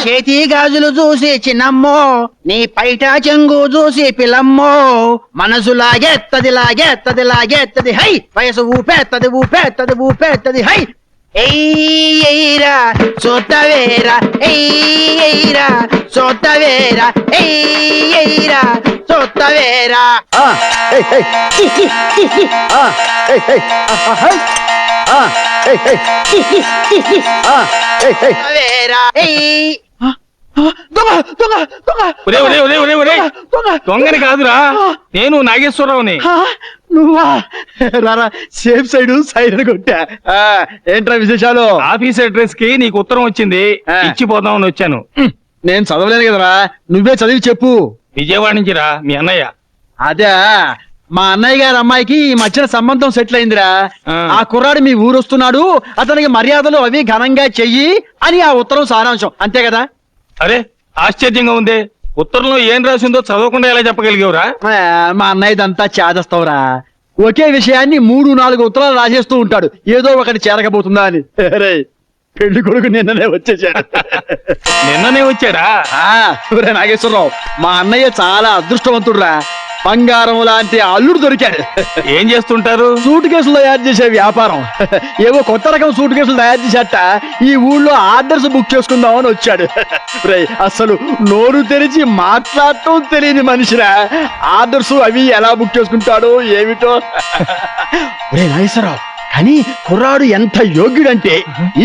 చేతి గాజులు చూసి చిన్నమ్మో, నీ పైట చెంగు చూసి పిల్లమ్మో, మనసు లాగేత్తది హై, వయసు ఊపేత్తది హై. ఎయ్యరా సోతవేరా, ఎయ్యరా సోతవేరా, ఎయ్యరా సోతవేరా. దొంగని కాదురా, నేను నాగేశ్వరరావుని. నువ్వా? రారా, సేఫ్ సైడ్ కొట్టా. ఏంట్రా విశేషాలు? ఆఫీస్ అడ్రస్ కి నీకు ఉత్తరం వచ్చింది, ఇచ్చిపోదామని వచ్చాను. నేను చదవలేను కదరా, నువ్వే చదివి చెప్పు. విజయవాడ నుంచి రా, మీ అన్నయ్య. అదే, మా అన్నయ్య గారి అమ్మాయికి ఈ మధ్యన సంబంధం సెటిల్ అయిందిరా. ఆ కుర్రాడు మీ ఊరు వస్తున్నాడు, అతనికి మర్యాదలు అవి ఘనంగా చెయ్యి అని ఆ ఉత్తరం సారాంశం. అంతే కదా? అరే ఆశ్చర్యంగా ఉంది, ఉత్తరంలో ఏం రాసిందో చదవకుండా ఎలా చెప్పగలిగేవరా? మా అన్నయ్యదంతా చేదస్తావురా. ఒకే విషయాన్ని 3-4 ఉత్తరాలు రాసేస్తూ ఉంటాడు, ఏదో ఒకటి చేరకపోతుందా అని. పెళ్లి కొడుకు నిన్ననే వచ్చేసాడు. నిన్ననే వచ్చాడా? నాగేశ్వరరావు, మా అన్నయ్య చాలా అదృష్టవంతుడురా. బంగారం లాంటి అల్లుడు దొరికాడు. ఏం చేస్తుంటారు? సూట్ కేసులు తయారు చేసే వ్యాపారం. ఏవో కొత్త రకం సూట్ కేసులు తయారు చేసేట ఈ ఊళ్ళో ఆర్డర్స్ బుక్ చేసుకుందామని వచ్చాడు. అసలు నోరు తెరిచి మాట్లాడటం తెలియని మనిషిరా. ఆర్డర్స్ అవి ఎలా బుక్ చేసుకుంటాడో ఏమిటో. నాగేశ్వరరావు, కానీ కుర్రాడు ఎంత యోగ్యుడంటే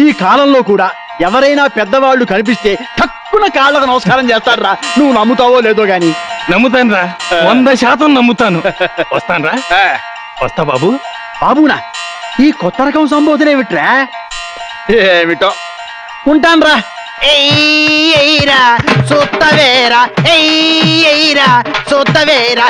ఈ కాలంలో కూడా ఎవరైనా పెద్దవాళ్ళు కనిపిస్తే తక్కువ కాళ్ళకు నమస్కారం చేస్తాడ్రా. నువ్వు నమ్ముతావో లేదో గాని. నమ్ముతాను రా, 100% నమ్ముతాను. వస్తాను రా. వస్తా బాబు. బాబునా? ఈ కొత్త రకం సంబోధన ఏమిట్రా? ఏమిటో. ఉంటాను రా. ఎయ్యరా సొత్తవేరా, ఎయ్యరా సొత్తవేరా.